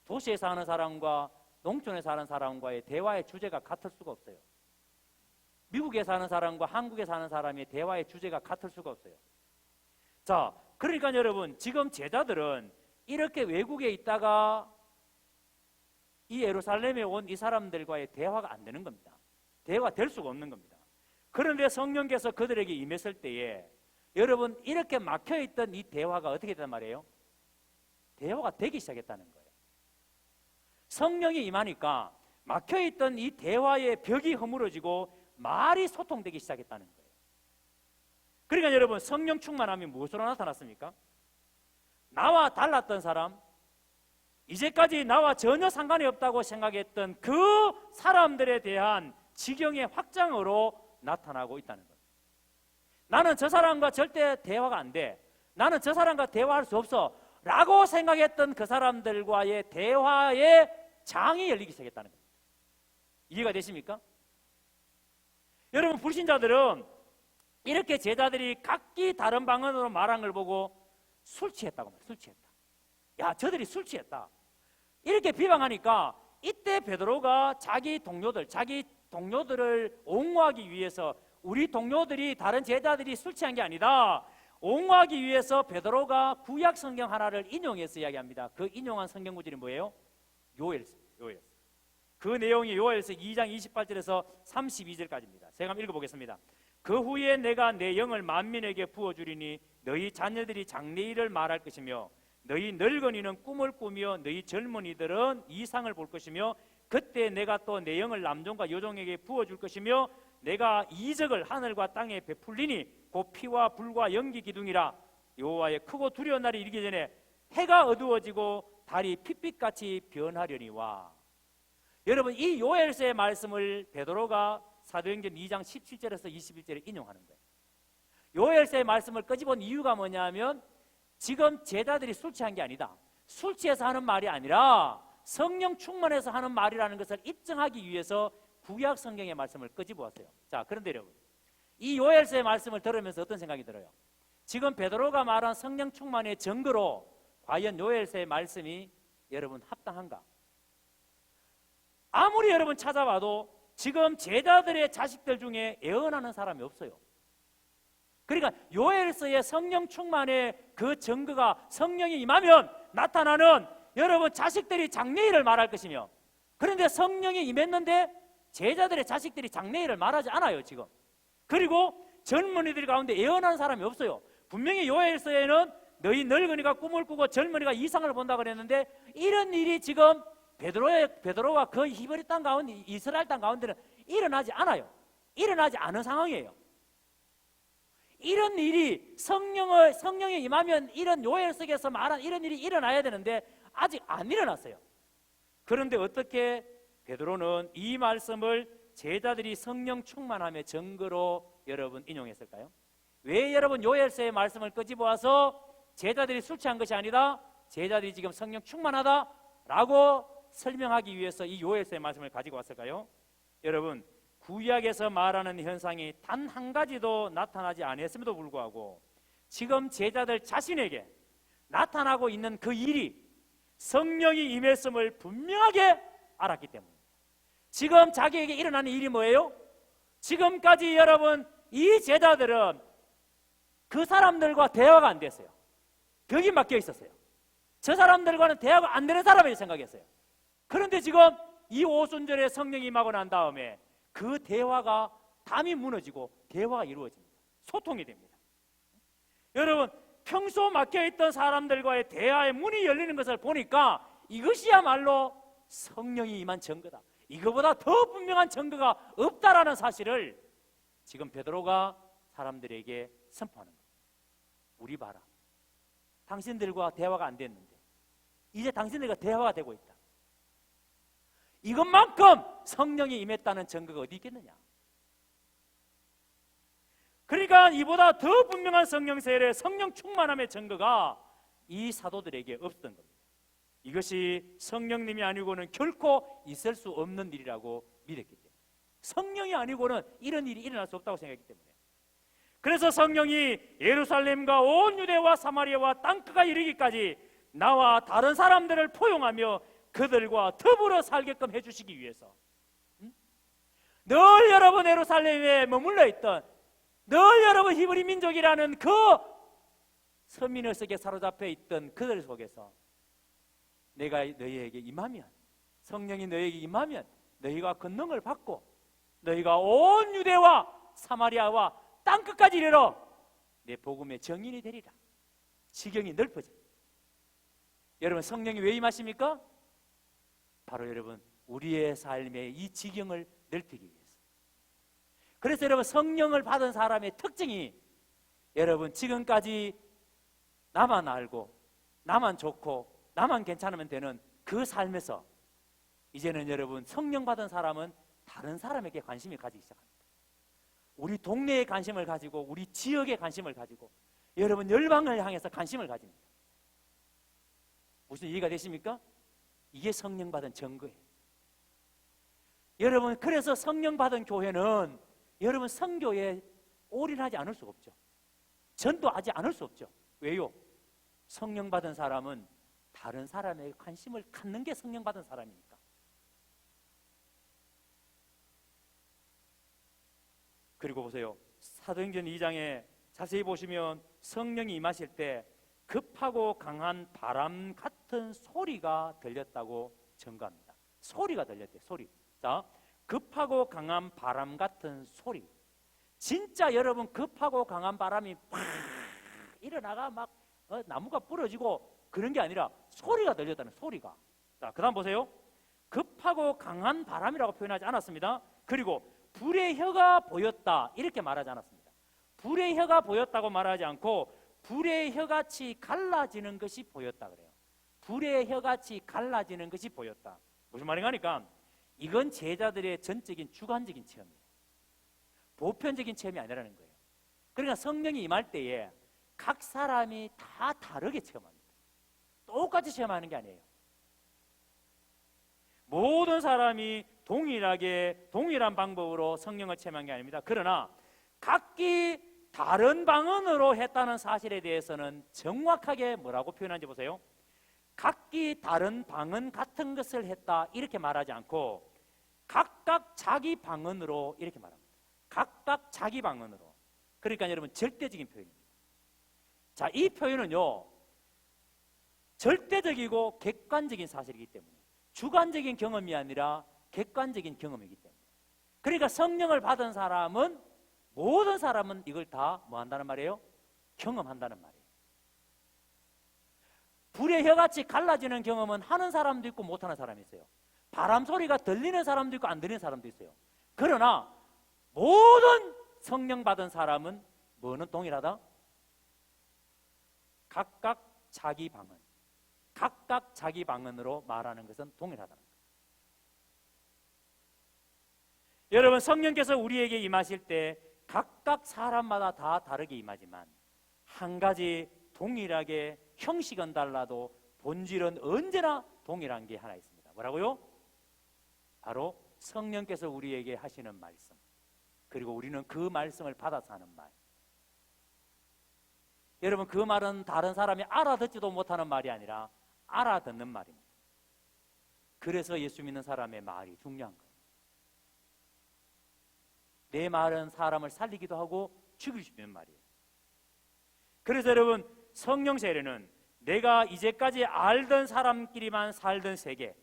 도시에 사는 사람과 농촌에 사는 사람과의 대화의 주제가 같을 수가 없어요. 미국에 사는 사람과 한국에 사는 사람의 대화의 주제가 같을 수가 없어요. 자, 그러니까 여러분 지금 제자들은 이렇게 외국에 있다가 이 예루살렘에 온 이 사람들과의 대화가 안 되는 겁니다. 대화가 될 수가 없는 겁니다. 그런데 성령께서 그들에게 임했을 때에 여러분 이렇게 막혀있던 이 대화가 어떻게 됐단 말이에요? 대화가 되기 시작했다는 거예요. 성령이 임하니까 막혀있던 이 대화의 벽이 허물어지고 말이 소통되기 시작했다는 거예요. 그러니까 여러분 성령 충만함이 무엇으로 나타났습니까? 나와 달랐던 사람, 이제까지 나와 전혀 상관이 없다고 생각했던 그 사람들에 대한 지경의 확장으로 나타나고 있다는 거예요. 나는 저 사람과 절대 대화가 안 돼, 나는 저 사람과 대화할 수 없어 라고 생각했던 그 사람들과의 대화의 장이 열리기 시작했다는 겁니다. 이해가 되십니까? 여러분 불신자들은 이렇게 제자들이 각기 다른 방언으로 말한 걸 보고 술 취했다고 말해요. 술 취했다. 야, 저들이 술 취했다. 이렇게 비방하니까 이때 베드로가 자기 동료들을 옹호하기 위해서, 우리 동료들이 다른 제자들이 술 취한 게 아니다, 옹호하기 위해서 베드로가 구약 성경 하나를 인용해서 이야기합니다. 그 인용한 성경 구절이 뭐예요? 요엘서. 그 내용이 요엘서 2장 28절에서 32절까지입니다. 제가 한번 읽어보겠습니다. 그 후에 내가 내 영을 만민에게 부어주리니 너희 자녀들이 장래일을 말할 것이며 너희 늙은이는 꿈을 꾸며 너희 젊은이들은 이상을 볼 것이며 그때 내가 또 내 영을 남종과 여종에게 부어줄 것이며 내가 이적을 하늘과 땅에 베풀리니 곧 피와 불과 연기 기둥이라. 여호와의 크고 두려운 날이 이르기 전에 해가 어두워지고 달이 핏빛같이 변하려니와. 여러분 이 요엘서의 말씀을 베드로가 사도행전 2장 17절에서 21절에 인용하는 거예요. 요엘서의 말씀을 끄집어온 이유가 뭐냐면 지금 제자들이 술 취한 게 아니다, 술 취해서 하는 말이 아니라 성령 충만해서 하는 말이라는 것을 입증하기 위해서 구약 성경의 말씀을 끄집어왔어요. 자, 그런데 여러분 이 요엘서의 말씀을 들으면서 어떤 생각이 들어요? 지금 베드로가 말한 성령 충만의 증거로 과연 요엘서의 말씀이 여러분 합당한가? 아무리 여러분 찾아봐도 지금 제자들의 자식들 중에 애언하는 사람이 없어요. 그러니까 요엘서의 성령 충만의 그 증거가 성령이 임하면 나타나는 여러분 자식들이 장래일을 말할 것이며, 그런데 성령이 임했는데 제자들의 자식들이 장래일을 말하지 않아요 지금. 그리고 젊은이들 가운데 예언하는 사람이 없어요. 분명히 요엘서에는 너희 늙은이가 꿈을 꾸고 젊은이가 이상을 본다 그랬는데 이런 일이 지금 베드로와 그 히브리 땅 가운데, 이스라엘 땅 가운데는 일어나지 않아요. 일어나지 않은 상황이에요. 이런 일이 성령이 임하면 이런 요엘 속에서 말한 이런 일이 일어나야 되는데 아직 안 일어났어요. 그런데 어떻게 베드로는 이 말씀을 제자들이 성령 충만함의 증거로 여러분 인용했을까요? 왜 여러분 요엘서의 말씀을 끄집어와서 제자들이 술 취한 것이 아니다, 제자들이 지금 성령 충만하다라고 설명하기 위해서 이 요엘서의 말씀을 가지고 왔을까요? 여러분, 구약에서 말하는 현상이 단 한 가지도 나타나지 않았음에도 불구하고 지금 제자들 자신에게 나타나고 있는 그 일이 성령이 임했음을 분명하게 알았기 때문입니다. 지금 자기에게 일어나는 일이 뭐예요? 지금까지 여러분, 이 제자들은 그 사람들과 대화가 안 됐어요. 벽이 막혀 있었어요. 저 사람들과는 대화가 안 되는 사람이라고 생각했어요. 그런데 지금 이 오순절에 성령이 임하고 난 다음에 그 대화가 담이 무너지고 대화가 이루어집니다. 소통이 됩니다. 여러분, 평소 막혀있던 사람들과의 대화의 문이 열리는 것을 보니까 이것이야말로 성령이 임한 증거다. 이거보다 더 분명한 증거가 없다라는 사실을 지금 베드로가 사람들에게 선포하는 거예요. 우리 봐라. 당신들과 대화가 안 됐는데 이제 당신들과 대화가 되고 있다. 이것만큼 성령이 임했다는 증거가 어디 있겠느냐. 그러니까 이보다 더 분명한 성령 세례, 성령 충만함의 증거가 이 사도들에게 없었던 겁니다. 이것이 성령님이 아니고는 결코 있을 수 없는 일이라고 믿었기 때문에, 성령이 아니고는 이런 일이 일어날 수 없다고 생각했기 때문에, 그래서 성령이 예루살렘과 온 유대와 사마리아와 땅끝가 이르기까지 나와 다른 사람들을 포용하며 그들과 더불어 살게끔 해주시기 위해서 늘 여러분 예루살렘에 머물러 있던, 늘 여러분 히브리 민족이라는 그 서민의 속에 사로잡혀 있던 그들 속에서 내가 너희에게 임하면, 성령이 너희에게 임하면 너희가 권능을 받고 너희가 온 유대와 사마리아와 땅끝까지 이르러 내 복음의 증인이 되리라. 지경이 넓어져. 여러분, 성령이 왜 임하십니까? 바로 여러분, 우리의 삶의 이 지경을 넓히기 위해서. 그래서 여러분, 성령을 받은 사람의 특징이 여러분, 지금까지 나만 알고 나만 좋고 나만 괜찮으면 되는 그 삶에서 이제는 여러분, 성령 받은 사람은 다른 사람에게 관심을 가지기 시작합니다. 우리 동네에 관심을 가지고, 우리 지역에 관심을 가지고, 여러분 열방을 향해서 관심을 가집니다. 무슨 이해가 되십니까? 이게 성령 받은 증거예요. 여러분, 그래서 성령 받은 교회는 여러분 선교에 올인하지 않을 수 없죠. 전도하지 않을 수 없죠. 왜요? 성령 받은 사람은 다른 사람에게 관심을 갖는 게 성령 받은 사람이니까. 그리고 보세요, 사도행전 2장에 자세히 보시면 성령이 임하실 때 급하고 강한 바람 같은 소리가 들렸다고 증거합니다. 소리가 들렸대요. 소리. 자, 급하고 강한 바람 같은 소리. 진짜 여러분, 급하고 강한 바람이 팍 일어나가 막 나무가 부러지고 그런 게 아니라 소리가 들렸다는, 소리가. 자, 그 다음 보세요. 급하고 강한 바람이라고 표현하지 않았습니다. 그리고 불의 혀가 보였다 이렇게 말하지 않았습니다. 불의 혀가 보였다고 말하지 않고 불의 혀같이 갈라지는 것이 보였다 그래요. 불의 혀같이 갈라지는 것이 보였다. 무슨 말인가 하니까 이건 제자들의 전적인 주관적인 체험이에요. 보편적인 체험이 아니라는 거예요. 그러니까 성령이 임할 때에 각 사람이 다 다르게 체험합니다. 똑같이 체험하는 게 아니에요. 모든 사람이 동일한 방법으로 성령을 체험한 게 아닙니다. 그러나 각기 다른 방언으로 했다는 사실에 대해서는 정확하게 뭐라고 표현하는지 보세요. 각기 다른 방언 같은 것을 했다 이렇게 말하지 않고 각각 자기 방언으로 이렇게 말합니다. 각각 자기 방언으로. 그러니까 여러분, 절대적인 표현입니다. 자, 이 표현은요, 절대적이고 객관적인 사실이기 때문에, 주관적인 경험이 아니라 객관적인 경험이기 때문에, 그러니까 성령을 받은 사람은, 모든 사람은 이걸 다 뭐 한다는 말이에요? 경험한다는 말이에요. 불의 혀같이 갈라지는 경험은 하는 사람도 있고 못하는 사람이 있어요. 바람 소리가 들리는 사람도 있고 안 들리는 사람도 있어요. 그러나 모든 성령 받은 사람은 뭐는 동일하다? 각각 자기 방언, 각각 자기 방언으로 말하는 것은 동일하다는 거예요. 여러분, 성령께서 우리에게 임하실 때 각각 사람마다 다 다르게 임하지만 한 가지 동일하게 형식은 달라도 본질은 언제나 동일한 게 하나 있습니다. 뭐라고요? 바로 성령께서 우리에게 하시는 말씀, 그리고 우리는 그 말씀을 받아서 하는 말. 여러분, 그 말은 다른 사람이 알아듣지도 못하는 말이 아니라 알아듣는 말입니다. 그래서 예수 믿는 사람의 말이 중요한 거예요. 내 말은 사람을 살리기도 하고 죽일 수 있는 말이에요. 그래서 여러분, 성령 세례는 내가 이제까지 알던 사람끼리만 살던 세계,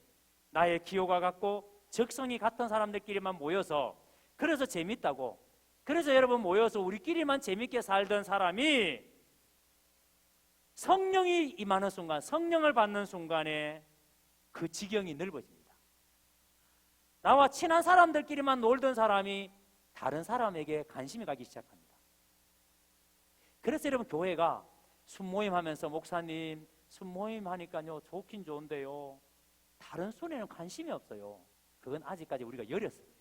나의 기호가 같고 적성이 같은 사람들끼리만 모여서, 그래서 재밌다고, 그래서 여러분 모여서 우리끼리만 재밌게 살던 사람이 성령이 임하는 순간, 성령을 받는 순간에 그 지경이 넓어집니다. 나와 친한 사람들끼리만 놀던 사람이 다른 사람에게 관심이 가기 시작합니다. 그래서 여러분, 교회가 순모임 하면서 목사님 순모임 하니까요 좋긴 좋은데요 다른 순에는 관심이 없어요. 그건 아직까지 우리가 열렸어 그래요.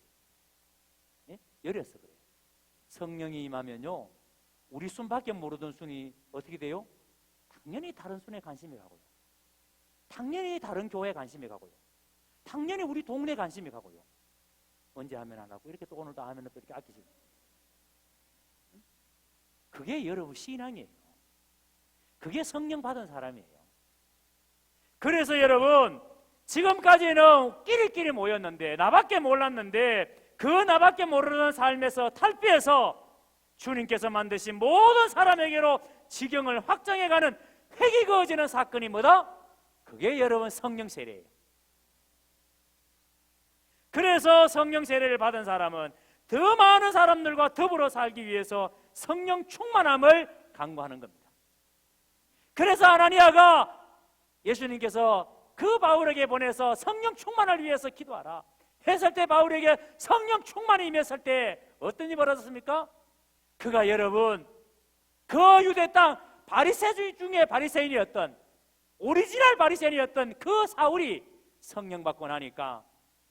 예? 열렸어 그래요. 성령이 임하면요 우리 순밖에 모르던 순이 어떻게 돼요? 당연히 다른 순에 관심이 가고요, 당연히 다른 교회에 관심이 가고요, 당연히 우리 동네 관심이 가고요. 언제 하면 안 하고 이렇게 또 오늘도 하면 또 이렇게 아끼시고, 그게 여러분 신앙이에요. 그게 성령 받은 사람이에요. 그래서 여러분, 지금까지는 끼리끼리 모였는데 나밖에 몰랐는데 그 나밖에 모르는 삶에서 탈피해서 주님께서 만드신 모든 사람에게로 지경을 확장해가는 획이 그어지는 사건이 뭐다? 그게 여러분 성령 세례예요. 그래서 성령 세례를 받은 사람은 더 많은 사람들과 더불어 살기 위해서 성령 충만함을 강구하는 겁니다. 그래서 아나니아가 예수님께서 그 바울에게 보내서 성령 충만을 위해서 기도하라 했을 때, 바울에게 성령 충만이 임했을 때 어떤 일이 벌어졌습니까? 그가 여러분 그 유대 땅 바리새인 중에 바리새인이었던, 오리지널 바리새인이었던 그 사울이 성령 받고 나니까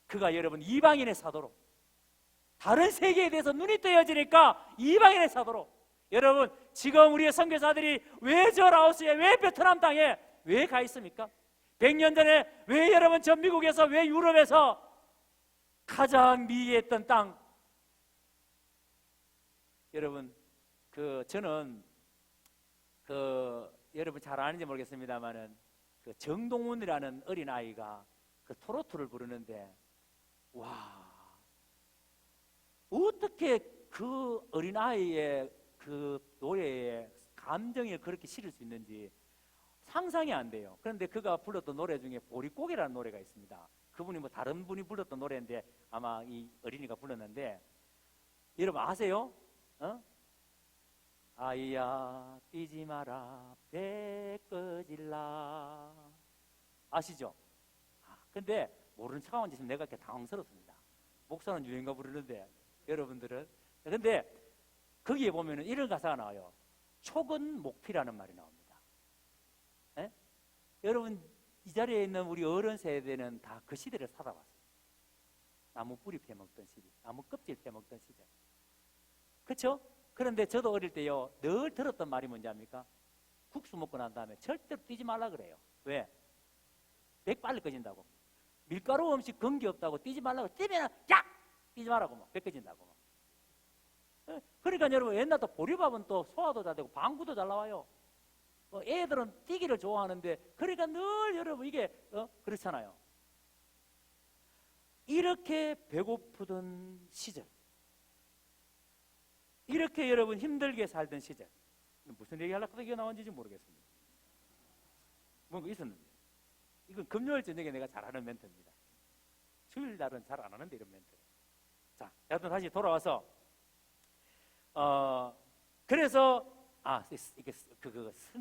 그가 여러분 이방인의 사도로, 다른 세계에 대해서 눈이 뜨여지니까 이방인의 사도로, 여러분 지금 우리의 선교사들이 왜 저 라오스에, 왜 베트남 땅에 왜 가 있습니까? 100년 전에 왜 여러분 전 미국에서, 왜 유럽에서 가장 미개했던 땅, 여러분 저는 여러분 잘 아는지 모르겠습니다만은 그 정동훈이라는 어린 아이가 그 트로트를 부르는데, 와 어떻게 그 어린 아이의 그 노래에 감정을 그렇게 실을 수 있는지 상상이 안 돼요. 그런데 그가 불렀던 노래 중에 보릿고개라는 노래가 있습니다. 그분이 뭐 다른 분이 불렀던 노래인데 아마 이 어린이가 불렀는데, 여러분 아세요? 아이야 뛰지 마라 배 꺼질라, 아시죠? 근데 모르는 척하고 있으면 내가 이렇게 당황스럽습니다. 목사는 유행가 부르는데 여러분들은. 근데 거기에 보면은 이런 가사가 나와요. 촉은 목피라는 말이 나옵니다. 에? 여러분 이 자리에 있는 우리 어른 세대는 다 그 시대를 살아봤어요. 나무 뿌리 패먹던 시대, 나무 껍질 패먹던 시대. 그렇죠? 그런데 저도 어릴 때요 늘 들었던 말이 뭔지 압니까? 국수 먹고 난 다음에 절대로 뛰지 말라 그래요. 왜? 백 빨리 꺼진다고. 밀가루 음식 건기 없다고 뛰지 말라고. 뛰면 야! 뛰지 말라고 막 백 꺼진다고. 그러니까 여러분 옛날 또 보리밥은 또 소화도 잘 되고 방구도 잘 나와요. 애들은 뛰기를 좋아하는데, 그러니까 늘 여러분 이게 그렇잖아요. 이렇게 배고프던 시절, 이렇게 여러분 힘들게 살던 시절, 무슨 얘기 하려고 이게 나온지 모르겠습니다. 뭔가 있었는데, 이건 금요일 저녁에 내가 잘하는 멘트입니다. 주일 날은 잘 안 하는데 이런 멘트. 자, 여러분 다시 돌아와서 그래서 이게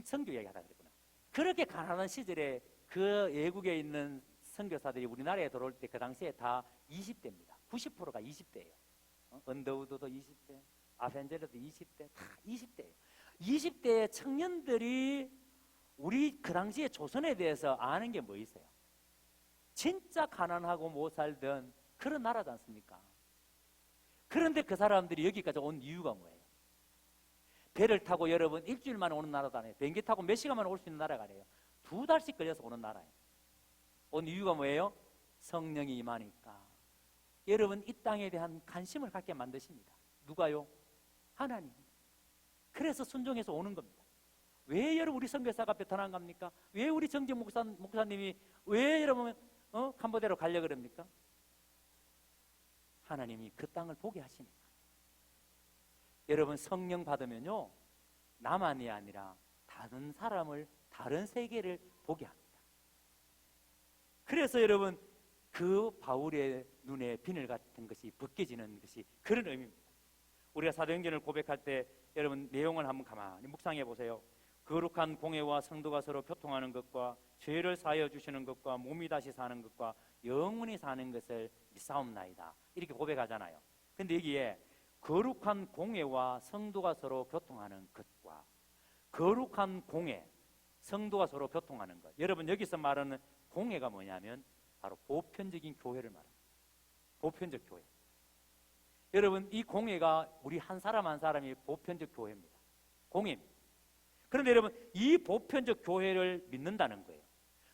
선교 이야기 하다 그랬구나. 그렇게 가난한 시절에 그 외국에 있는 선교사들이 우리나라에 들어올 때 그 당시에 다 20대입니다. 90%가 20대예요. 언더우드도 20대, 아벤젤러도 20대, 다 20대예요. 20대 청년들이 우리 그 당시에 조선에 대해서 아는 게 뭐 있어요? 진짜 가난하고 못 살던 그런 나라지 않습니까? 그런데 그 사람들이 여기까지 온 이유가 뭐예요? 배를 타고 여러분 일주일 만에 오는 나라도 아니에요. 비행기 타고 몇 시간 만에 올 수 있는 나라가 아니에요. 2달씩 걸려서 오는 나라예요. 온 이유가 뭐예요? 성령이 임하니까 여러분 이 땅에 대한 관심을 갖게 만드십니다. 누가요? 하나님. 그래서 순종해서 오는 겁니다. 왜 여러분 우리 선교사가 베트남 갑니까? 왜 우리 정재 목사님이 왜 여러분 캄보디아로 가려고 그럽니까? 하나님이 그 땅을 보게 하시니까. 여러분 성령 받으면요 나만이 아니라 다른 사람을, 다른 세계를 보게 합니다. 그래서 여러분 그 바울의 눈에 비늘 같은 것이 벗겨지는 것이 그런 의미입니다. 우리가 사도행전을 고백할 때 여러분 내용을 한번 가만히 묵상해 보세요. 거룩한 공회와 성도가 서로 교통하는 것과 죄를 사하여 주시는 것과 몸이 다시 사는 것과 영원히 사는 것을 믿사옵나이다, 이렇게 고백하잖아요. 근데 여기에 거룩한 공회와 성도가 서로 교통하는 것과 거룩한 공회, 성도가 서로 교통하는 것. 여러분 여기서 말하는 공회가 뭐냐면 바로 보편적인 교회를 말합니다. 보편적 교회. 여러분 이 공회가 우리 한 사람 한 사람이 보편적 교회입니다. 공회입니다. 그런데 여러분 이 보편적 교회를 믿는다는 거예요.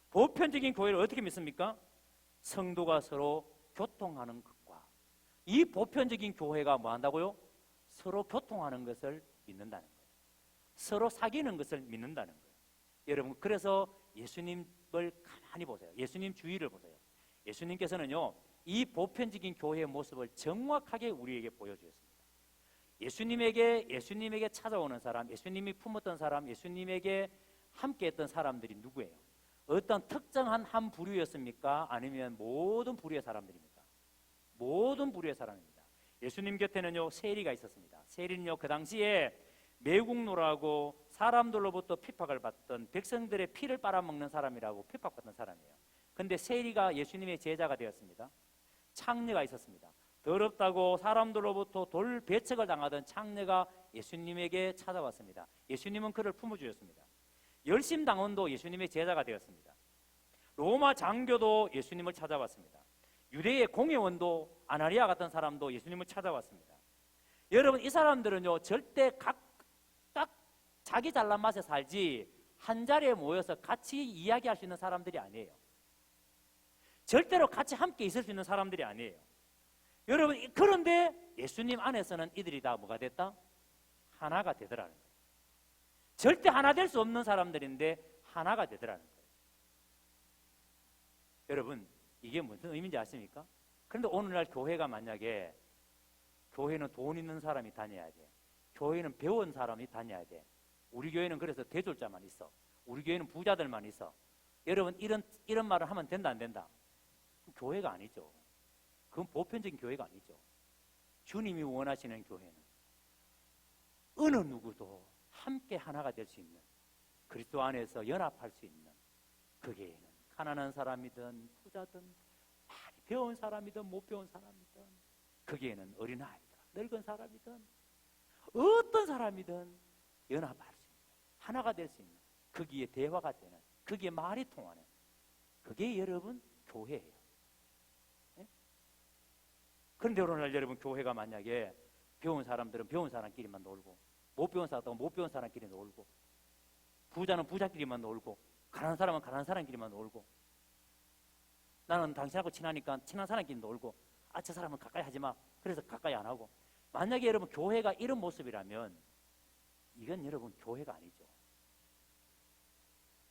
보편적인 교회를 어떻게 믿습니까? 성도가 서로 교통하는 것과 이 보편적인 교회가 뭐 한다고요? 서로 교통하는 것을 믿는다는 거예요. 서로 사귀는 것을 믿는다는 거예요. 여러분 그래서 예수님을 가만히 보세요. 예수님 주의를 보세요. 예수님께서는요 이 보편적인 교회의 모습을 정확하게 우리에게 보여주셨습니다. 예수님에게 찾아오는 사람, 예수님이 품었던 사람, 예수님에게 함께했던 사람들이 누구예요? 어떤 특정한 한 부류였습니까? 아니면 모든 부류의 사람들입니까? 모든 부류의 사람입니다. 예수님 곁에는요 세리가 있었습니다. 세리는요 그 당시에 매국노라고 사람들로부터 핍박을 받던, 백성들의 피를 빨아먹는 사람이라고 핍박받던 사람이에요. 근데 세리가 예수님의 제자가 되었습니다. 창녀가 있었습니다. 더럽다고 사람들로부터 돌 배척을 당하던 창녀가 예수님에게 찾아왔습니다. 예수님은 그를 품어주셨습니다. 열심당원도 예수님의 제자가 되었습니다. 로마 장교도 예수님을 찾아왔습니다. 유대의 공회원도 아나리아 같은 사람도 예수님을 찾아왔습니다. 여러분 이 사람들은요 절대 각각 자기 잘난 맛에 살지 한 자리에 모여서 같이 이야기할 수 있는 사람들이 아니에요. 절대로 같이 함께 있을 수 있는 사람들이 아니에요. 여러분 그런데 예수님 안에서는 이들이 다 뭐가 됐다? 하나가 되더라는 거예요. 절대 하나 될 수 없는 사람들인데 하나가 되더라는 거예요. 여러분 이게 무슨 의미인지 아십니까? 그런데 오늘날 교회가 만약에, 교회는 돈 있는 사람이 다녀야 돼, 교회는 배운 사람이 다녀야 돼, 우리 교회는 그래서 대졸자만 있어, 우리 교회는 부자들만 있어, 여러분 이런 말을 하면 된다 안 된다? 교회가 아니죠. 그건 보편적인 교회가 아니죠. 주님이 원하시는 교회는 어느 누구도 함께 하나가 될 수 있는, 그리스도 안에서 연합할 수 있는, 그 교회는 가난한 사람이든 부자든 많이 배운 사람이든 못 배운 사람이든, 그 교회는 어린아이든 늙은 사람이든 어떤 사람이든 연합할 수 있는, 하나가 될 수 있는, 거기에 대화가 되는, 거기에 말이 통하는, 그게 여러분 교회예요. 네? 그런데 오늘날 여러분 교회가 만약에 배운 사람들은 배운 사람끼리만 놀고, 못 배운 사람은 못 배운 사람끼리 놀고, 부자는 부자끼리만 놀고, 가난한 사람은 가난한 사람끼리만 놀고, 나는 당신하고 친하니까 친한 사람끼리 놀고, 아 저 사람은 가까이 하지 마, 그래서 가까이 안 하고. 만약에 여러분 교회가 이런 모습이라면 이건 여러분 교회가 아니죠.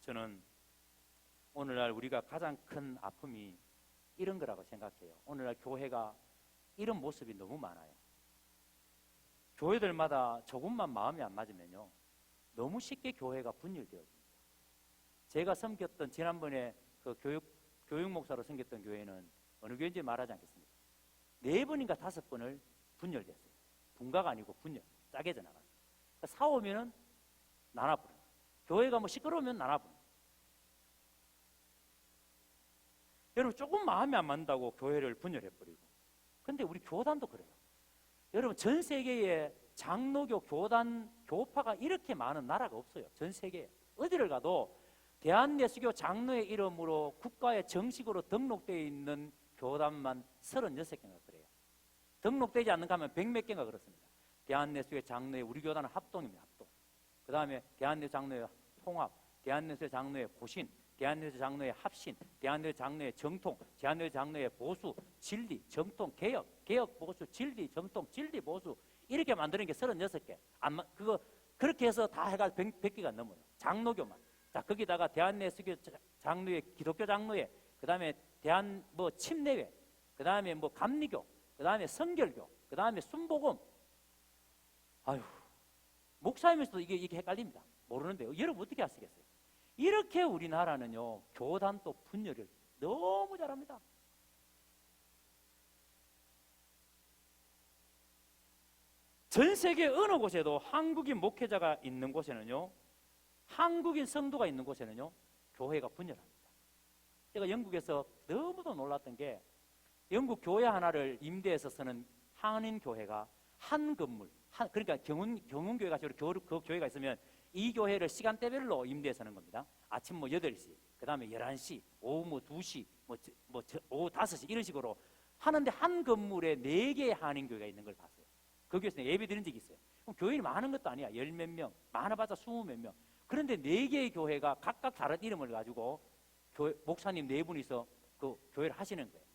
저는 오늘날 우리가 가장 큰 아픔이 이런 거라고 생각해요. 오늘날 교회가 이런 모습이 너무 많아요. 교회들마다 조금만 마음이 안 맞으면요 너무 쉽게 교회가 분열되어집니다. 제가 섬겼던, 지난번에 그 교육 목사로 섬겼던 교회는 어느 교회인지 말하지 않겠습니다. 4번인가 5번을 분열됐어요. 분가가 아니고 분열, 짜게져 나가요. 그러니까 싸우면은 나눠버려. 교회가 뭐 시끄러우면 나눠버려. 여러분 조금 마음이 안 맞는다고 교회를 분열해버리고. 근데 우리 교단도 그래요. 여러분 전 세계에 장로교, 교단, 교파가 이렇게 많은 나라가 없어요. 전 세계에 어디를 가도 대한예수교 장로의 이름으로 국가에 정식으로 등록되어 있는 교단만 36개가 그래요. 등록되지 않는 거 하면 100몇 개가 그렇습니다. 대한예수교 장로의, 우리 교단은 합동입니다. 합동. 그 다음에 대한예수 장로의 통합, 대한예수 장로의 고신, 대한여자 장로회 합신, 대한여자 장로회 정통, 대한여자 장로회 보수, 진리, 정통, 개혁, 개혁, 보수, 진리, 정통, 진리, 보수 이렇게 만드는 게 36개. 그거 그렇게 해서 다 해가 100개가 넘어요. 장로교만. 자, 거기다가 대한내수교 장로회, 기독교 장로회, 그다음에 대한 뭐 침례회, 그다음에 뭐 감리교, 그다음에 성결교, 그다음에 순복음. 아유, 목사이면서도 이게 헷갈립니다. 모르는데요. 여러분 어떻게 하시겠어요? 이렇게 우리나라는요, 교단도 분열을 너무 잘합니다. 전 세계 어느 곳에도 한국인 목회자가 있는 곳에는요, 한국인 성도가 있는 곳에는요, 교회가 분열합니다. 제가 영국에서 너무도 놀랐던 게, 영국 교회 하나를 임대해서 쓰는 한인 교회가 한 건물, 그러니까 경운교회가 그 교회가 있으면 이 교회를 시간대별로 임대해서 하는 겁니다. 아침 뭐 8시, 그 다음에 11시, 오후 뭐 2시, 오후 5시 이런 식으로 하는데 한 건물에 4개의 한인교회가 있는 걸 봤어요. 거기에서 예배 드린 적이 있어요. 그럼 교인이 많은 것도 아니야. 10몇 명, 많아봤자 20몇 명. 그런데 4개의 교회가 각각 다른 이름을 가지고 목사님 4분이서 그 교회를 하시는 거예요.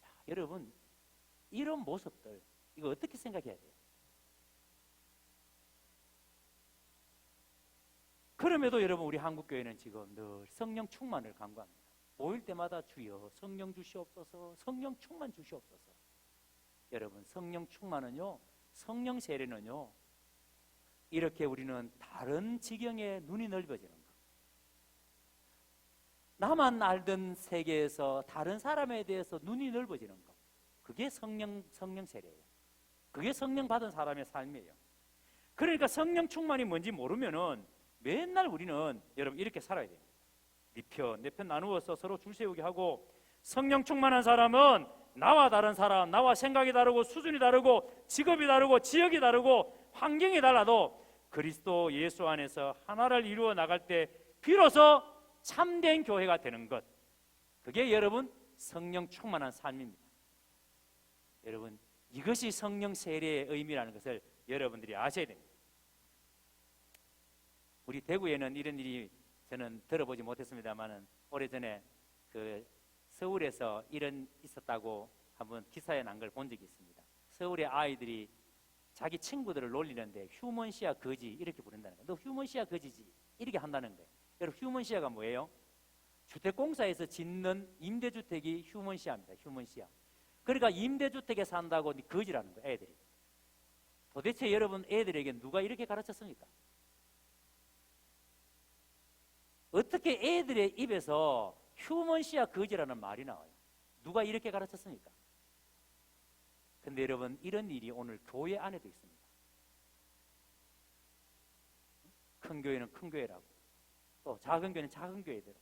야, 여러분, 이런 모습들 이거 어떻게 생각해야 돼요? 그럼에도 여러분, 우리 한국교회는 지금 늘 성령 충만을 간구합니다. 모일 때마다 주여 성령 주시옵소서, 성령 충만 주시옵소서. 여러분, 성령 충만은요, 성령 세례는요, 이렇게 우리는 다른 지경에 눈이 넓어지는 것. 나만 알던 세계에서 다른 사람에 대해서 눈이 넓어지는 것. 그게 성령 세례예요. 그게 성령 받은 사람의 삶이에요. 그러니까 성령 충만이 뭔지 모르면은 맨날 우리는 여러분 이렇게 살아야 돼요. 네 편 나누어서 서로 줄 세우게 하고, 성령 충만한 사람은 나와 다른 사람, 나와 생각이 다르고 수준이 다르고 직업이 다르고 지역이 다르고 환경이 달라도 그리스도 예수 안에서 하나를 이루어 나갈 때 비로소 참된 교회가 되는 것, 그게 여러분 성령 충만한 삶입니다. 여러분, 이것이 성령 세례의 의미라는 것을 여러분들이 아셔야 됩니다. 우리 대구에는 이런 일이 저는 들어보지 못했습니다만은 오래전에 그 서울에서 이런 있었다고 한번 기사에 난 걸 본 적이 있습니다. 서울의 아이들이 자기 친구들을 놀리는데 휴먼시아 거지 이렇게 부른다는 거예요. 너 휴먼시아 거지지 이렇게 한다는 거예요. 여러분, 휴먼시아가 뭐예요? 주택공사에서 짓는 임대주택이 휴먼시아입니다. 휴먼시아. 그러니까 임대주택에 산다고 거지라는 거예요, 애들이. 도대체 여러분, 애들에게 누가 이렇게 가르쳤습니까? 어떻게 애들의 입에서 휴먼시아 거지라는 말이 나와요? 누가 이렇게 가르쳤습니까? 근데 여러분, 이런 일이 오늘 교회 안에도 있습니다. 큰 교회는 큰 교회라고, 또 작은 교회는 작은 교회대로.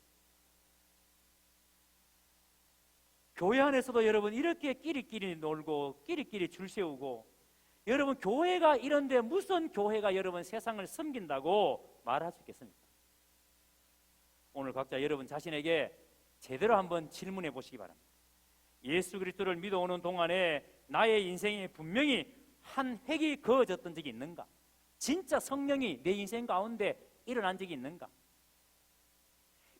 교회 안에서도 여러분 이렇게 끼리끼리 놀고 끼리끼리 줄 세우고, 여러분 교회가 이런데 무슨 교회가 여러분 세상을 섬긴다고 말할 수 있겠습니까? 오늘 각자 여러분 자신에게 제대로 한번 질문해 보시기 바랍니다. 예수 그리스도를 믿어오는 동안에 나의 인생에 분명히 한 획이 그어졌던 적이 있는가? 진짜 성령이 내 인생 가운데 일어난 적이 있는가?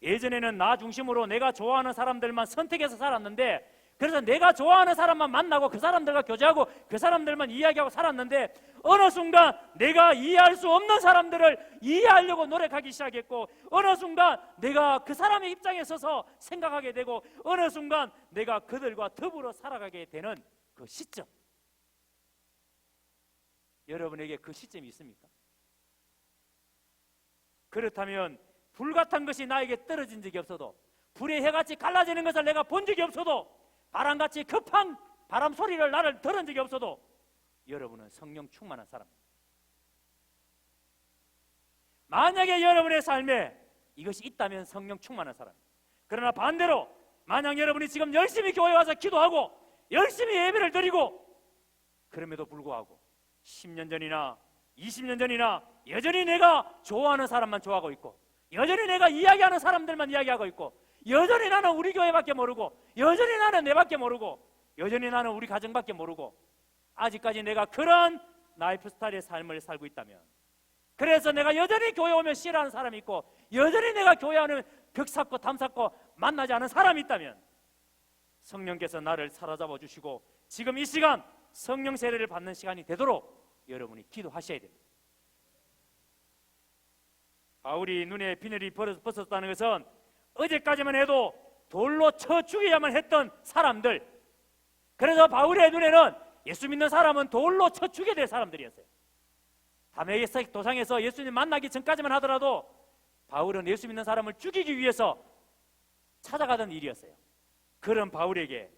예전에는 나 중심으로 내가 좋아하는 사람들만 선택해서 살았는데, 그래서 내가 좋아하는 사람만 만나고 그 사람들과 교제하고 그 사람들만 이야기하고 살았는데, 어느 순간 내가 이해할 수 없는 사람들을 이해하려고 노력하기 시작했고, 어느 순간 내가 그 사람의 입장에 서서 생각하게 되고, 어느 순간 내가 그들과 더불어 살아가게 되는 그 시점, 여러분에게 그 시점이 있습니까? 그렇다면 불같은 것이 나에게 떨어진 적이 없어도, 불의 해같이 갈라지는 것을 내가 본 적이 없어도, 바람같이 급한 바람 소리를 나를 들은 적이 없어도 여러분은 성령 충만한 사람입니다. 만약에 여러분의 삶에 이것이 있다면 성령 충만한 사람입니다. 그러나 반대로 만약 여러분이 지금 열심히 교회 와서 기도하고 열심히 예배를 드리고, 그럼에도 불구하고 10년 전이나 20년 전이나 여전히 내가 좋아하는 사람만 좋아하고 있고, 여전히 내가 이야기하는 사람들만 이야기하고 있고, 여전히 나는 우리 교회밖에 모르고, 여전히 나는 내밖에 모르고, 여전히 나는 우리 가정밖에 모르고, 아직까지 내가 그런 라이프 스타일의 삶을 살고 있다면, 그래서 내가 여전히 교회 오면 싫어하는 사람이 있고 여전히 내가 교회 오면 벽 쌓고 담 쌓고 만나지 않은 사람이 있다면 성령께서 나를 사로잡아 주시고 지금 이 시간 성령 세례를 받는 시간이 되도록 여러분이 기도하셔야 됩니다. 바울이 눈에 비늘이 벗었다는 것은 어제까지만 해도 돌로 쳐 죽여야만 했던 사람들, 그래서 바울의 눈에는 예수 믿는 사람은 돌로 쳐 죽여야 될 사람들이었어요. 다메섹 도상에서 예수님 만나기 전까지만 하더라도 바울은 예수 믿는 사람을 죽이기 위해서 찾아가던 일이었어요. 그런 바울에게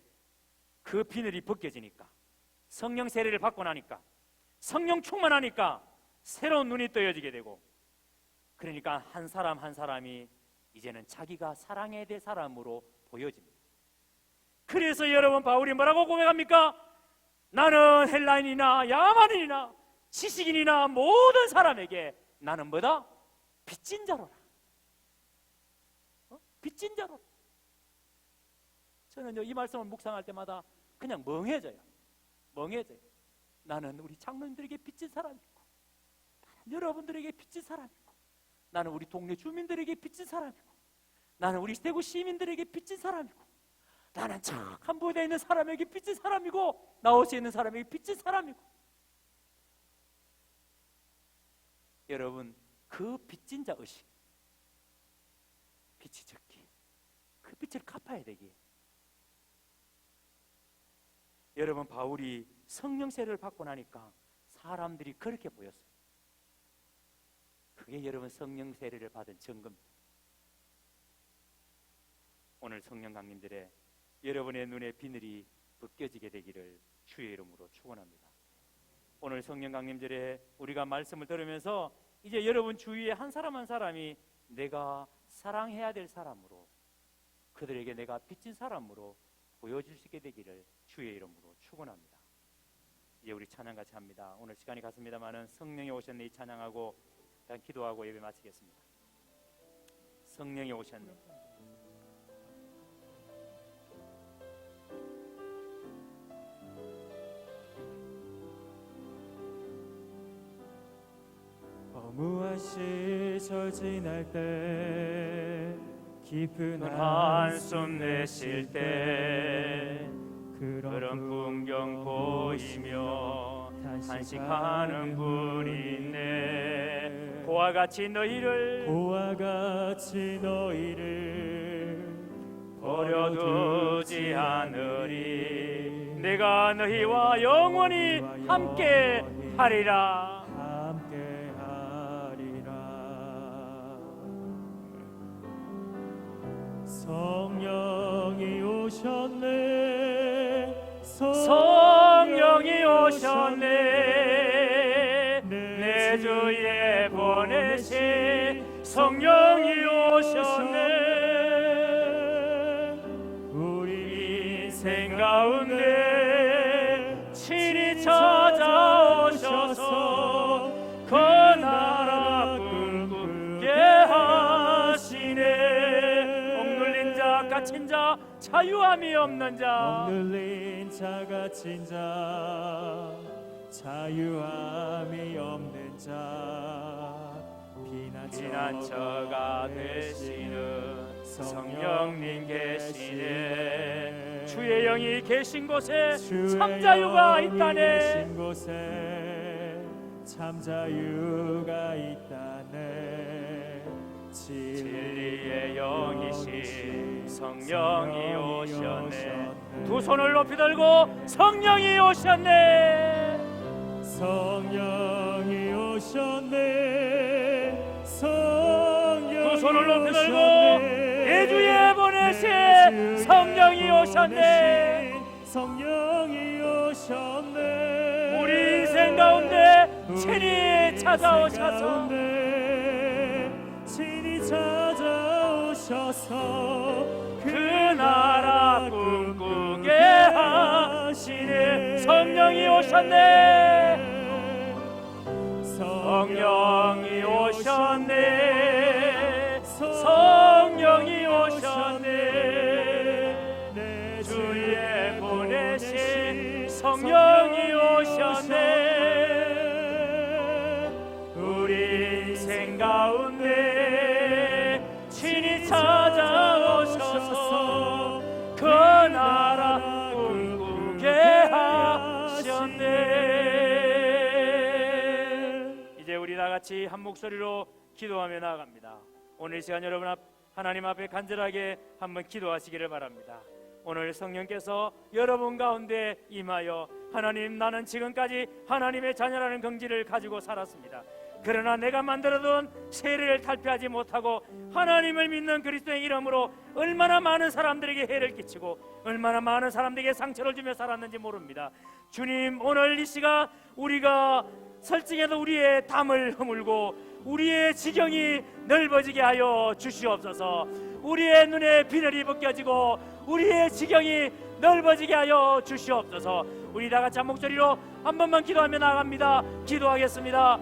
그 비늘이 벗겨지니까, 성령 세례를 받고 나니까, 성령 충만하니까 새로운 눈이 떠여지게 되고, 그러니까 한 사람 한 사람이 이제는 자기가 사랑해야 될 사람으로 보여집니다. 그래서 여러분, 바울이 뭐라고 고백합니까? 나는 헬라인이나 야만인이나 지식인이나 모든 사람에게 나는 뭐다? 빚진 자로라. 빚진 자로라. 저는 이 말씀을 묵상할 때마다 그냥 멍해져요. 나는 우리 장로님들에게 빚진 사람이고, 나는 여러분들에게 빚진 사람이고, 나는 우리 동네 주민들에게 빚진 사람이고, 나는 우리 대구 시민들에게 빚진 사람이고, 나는 착한 부대에 있는 사람에게 빚진 사람이고, 나오시에 있는 사람에게 빚진 사람이고. 여러분, 그 빚진 자 의식, 빚이 적기, 그 빚을 갚아야 되기에 여러분, 바울이 성령 세례를 받고 나니까 사람들이 그렇게 보였어요. 그게 여러분 성령 세례를 받은 증거입니다. 오늘 성령 강림들의 여러분의 눈에 비늘이 벗겨지게 되기를 주의 이름으로 축원합니다. 오늘 성령 강림절에 우리가 말씀을 들으면서 이제 여러분 주위에 한 사람 한 사람이 내가 사랑해야 될 사람으로, 그들에게 내가 빚진 사람으로 보여줄 수 있게 되기를 주의 이름으로 축원합니다. 이제 우리 찬양 같이 합니다. 오늘 시간이 갔습니다마는 성령이 오셨네 이 찬양하고 일단 기도하고 예배 마치겠습니다. 성령이 오셨네. 허무한 시절 지날 때 깊은 한숨 내쉴 때 그런 풍경 보이며 탄식하는 분이 있네. 고와 같이 너희를 버려두지 않으리. 내가 너희와 영원히 함께 하리라. 성령이 오셨네. 성령이 오셨네. 내 주에 보내신 성령이 오셨네. 우리 인생 가운데 친히 찾아오셔서 그 나라 꿈꾸게 하시네. 억눌린 자 갇힌 자 자유함이 없는 자, 억눌린 자 갇힌 자 자유함이 없는 자, 피난처가 되시는 성령님 계시네. 주의 영이 계신 곳에 참자유가 있다네. 계신 곳에 참자유가 있다네. 진리의 영이신 성령이 오셨네. 두 손을 높이 들고 성령이 오셨네. 성령이 오셨네. 두 손을 높이 들고 내 주에 보내신 성령이 오셨네. 성령이 오셨네. 우리 인생 가운데 친히 찾아오셔서 그 나라 꿈꾸게 하시네. 성령이 오셨네. 성령이 오셨네. 성령이 오셨네. 내 주에 보내신 성령이 오셨네. 우리 인생 가운데 친히 찾아오셔서 그 나라 꿈꾸게 하셨네. 이제 우리 다 같이 한 목소리로 기도하며 나아갑니다. 오늘 이 시간 여러분 하나님 앞에 간절하게 한번 기도하시기를 바랍니다. 오늘 성령께서 여러분 가운데 임하여 하나님, 나는 지금까지 하나님의 자녀라는 긍지를 가지고 살았습니다. 그러나 내가 만들어둔 세례를 탈피하지 못하고 하나님을 믿는 그리스도의 이름으로 얼마나 많은 사람들에게 해를 끼치고 얼마나 많은 사람들에게 상처를 주며 살았는지 모릅니다. 주님, 오늘 이 시간 우리가 설정해도 우리의 담을 허물고 우리의 지경이 넓어지게 하여 주시옵소서. 우리의 눈에 비늘이 벗겨지고 우리의 지경이 넓어지게 하여 주시옵소서. 우리 다 같이 한 목소리로 한 번만 기도하며 나아갑니다. 기도하겠습니다.